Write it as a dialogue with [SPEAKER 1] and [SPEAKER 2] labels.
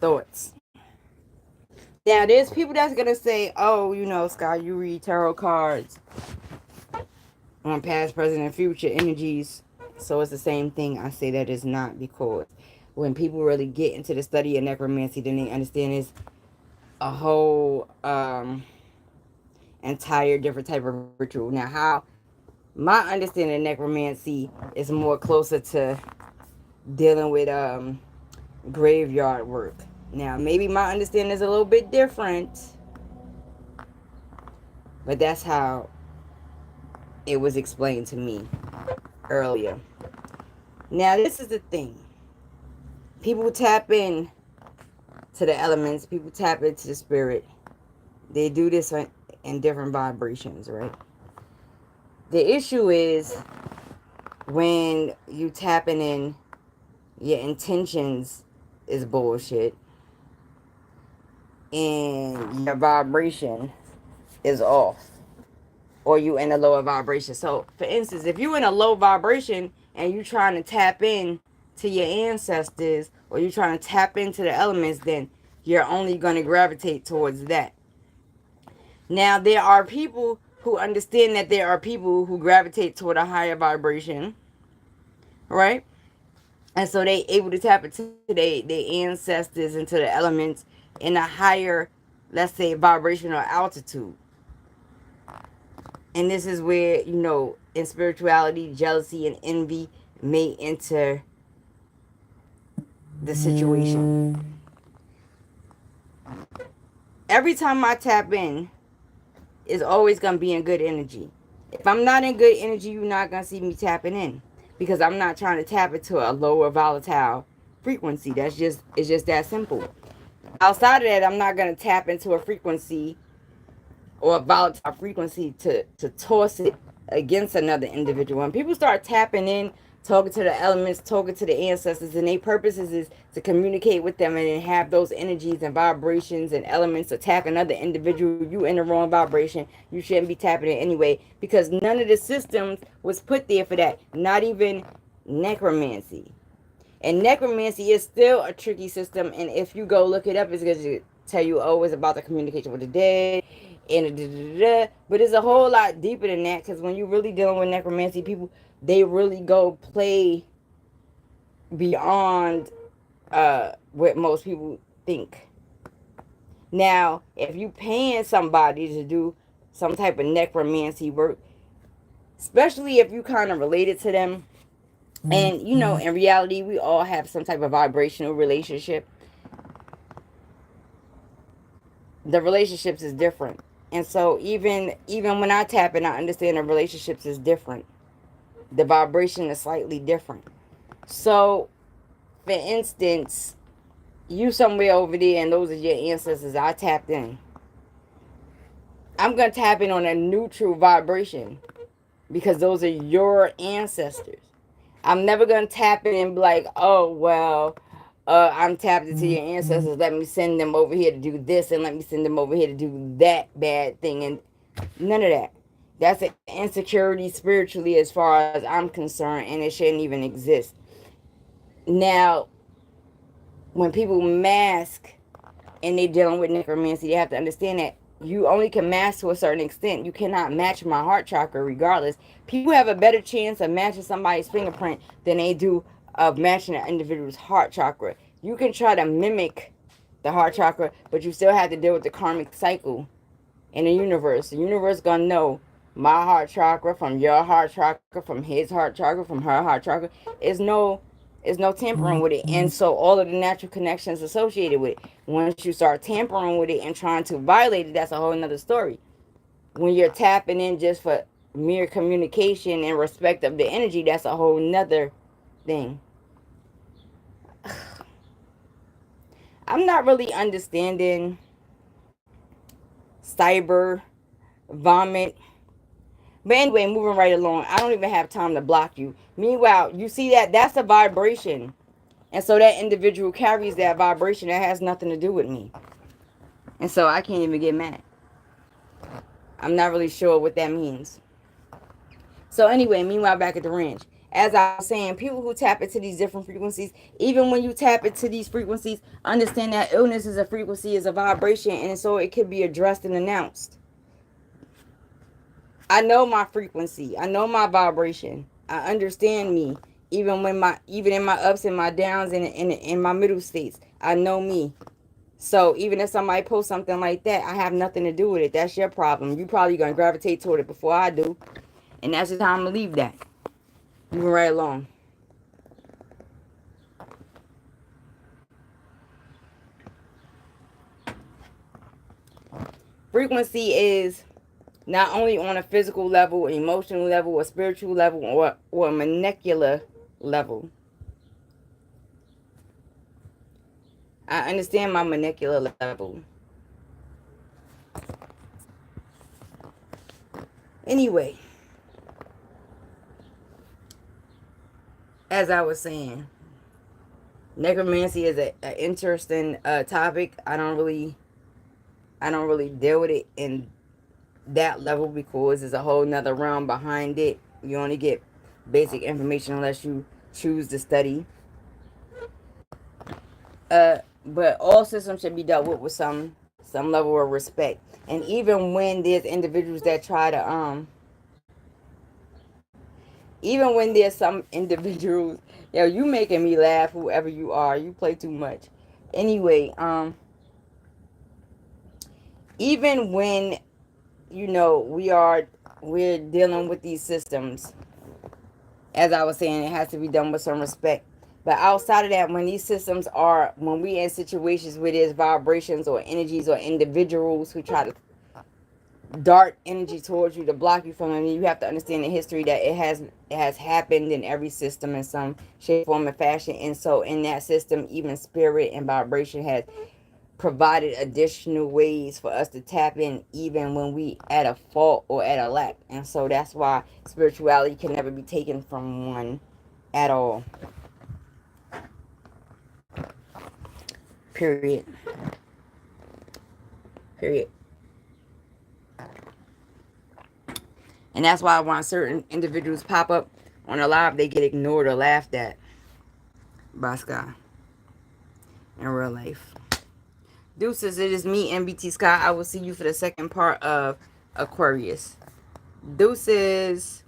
[SPEAKER 1] thoughts. Now, there's people that's going to say, oh, you know, Sky, you read tarot cards on past, present, and future energies. So it's the same thing. I say that is not, because when people really get into the study of necromancy, then they understand it's a whole entire different type of ritual. Now, how my understanding of necromancy is more closer to dealing with graveyard work. Now, maybe my understanding is a little bit different, but that's how it was explained to me earlier. Now, this is the thing. People tap in to the elements. People tap into the spirit. They do this in different vibrations, right? The issue is when you tapping in, your intentions is bullshit, and your vibration is off, or you in a lower vibration. So, for instance, if you're in a low vibration and you trying to tap in to your ancestors, or you trying to tap into the elements, then you're only going to gravitate towards that. Now, there are people who understand that there are people who gravitate toward a higher vibration, right? And so they able to tap into their ancestors, into the elements in a higher, let's say, vibrational altitude. And this is where, you know, in spirituality, jealousy and envy may enter the situation. Every time I tap in, it's always going to be in good energy. If I'm not in good energy, you're not going to see me tapping in, because I'm not trying to tap into a lower volatile frequency. It's just that simple. Outside of that, I'm not going to tap into a frequency or a volatile frequency to toss it against another individual. When people start tapping in, talking to the elements, talking to the ancestors, and their purposes is to communicate with them and have those energies and vibrations and elements attack another individual, you in the wrong vibration. You shouldn't be tapping it anyway, because none of the systems was put there for that. Not even necromancy. And necromancy is still a tricky system, and if you go look it up, it's going to tell you, oh, it's about the communication with the dead, and but it's a whole lot deeper than that, because when you're really dealing with necromancy, people, they really go play beyond what most people think. Now, if you paying somebody to do some type of necromancy work, especially if you kind of related to them, and you know, in reality, we all have some type of vibrational relationship. The relationships is different. And so even when I tap in, I understand the relationships is different. The vibration is slightly different. So, for instance, you somewhere over there and those are your ancestors, I tapped in. I'm going to tap in on a neutral vibration, because those are your ancestors. I'm never going to tap in and be like, oh, well, I'm tapped into your ancestors. Let me send them over here to do this, and let me send them over here to do that bad thing. And none of that. That's an insecurity spiritually as far as I'm concerned, and it shouldn't even exist. Now, when people mask and they're dealing with necromancy, they have to understand that you only can mask to a certain extent. You cannot match my heart chakra regardless. People have a better chance of matching somebody's fingerprint than they do of matching an individual's heart chakra. You can try to mimic the heart chakra, but you still have to deal with the karmic cycle in the universe. The universe gonna know my heart chakra from your heart chakra, from his heart chakra, from her heart chakra. Is no tampering with it. And so all of the natural connections associated with it. Once you start tampering with it and trying to violate it, that's a whole nother story. When you're tapping in just for mere communication and respect of the energy, that's a whole nother thing. I'm not really understanding cyber vomit. But anyway, moving right along. I don't even have time to block you. Meanwhile, you see that? That's a vibration. And so that individual carries that vibration. That has nothing to do with me. And so I can't even get mad. I'm not really sure what that means. So anyway, meanwhile, back at the ranch. as I was saying, people who tap into these different frequencies, even when you tap into these frequencies, understand that illness is a frequency, is a vibration, and so it could be addressed and announced. I know my frequency. I know my vibration. I understand me. Even in my ups and my downs and in my middle states, I know me. So even if somebody posts something like that, I have nothing to do with it. That's your problem. You probably gonna gravitate toward it before I do. And that's the time to leave that. Moving right along. Frequency is not only on a physical level, emotional level, a spiritual level, or a molecular level. I understand my molecular level. Anyway, as I was saying, necromancy is an interesting topic. I don't really deal with it in that level because there's a whole nother realm behind it. You only get basic information unless you choose to study. But all systems should be dealt with some level of respect. And even when there's individuals that try to even when there's some individuals, yo, you making me laugh, whoever you are, you play too much. Anyway, even when, you know, we're dealing with these systems, as I was saying, it has to be done with some respect. But outside of that, when we in situations where there's vibrations or energies or individuals who try to dart energy towards you to block you from it, you have to understand the history that it has happened in every system in some shape, form, and fashion. And so in that system, even spirit and vibration has provided additional ways for us to tap in even when we at a fault or at a lack. And so that's why spirituality can never be taken from one at all. Period. Period. And that's why when certain individuals pop up on a live, they get ignored or laughed at by Sky in real life. Deuces, it is me, NBT Sky. I will see you for the second part of Aquarius. Deuces.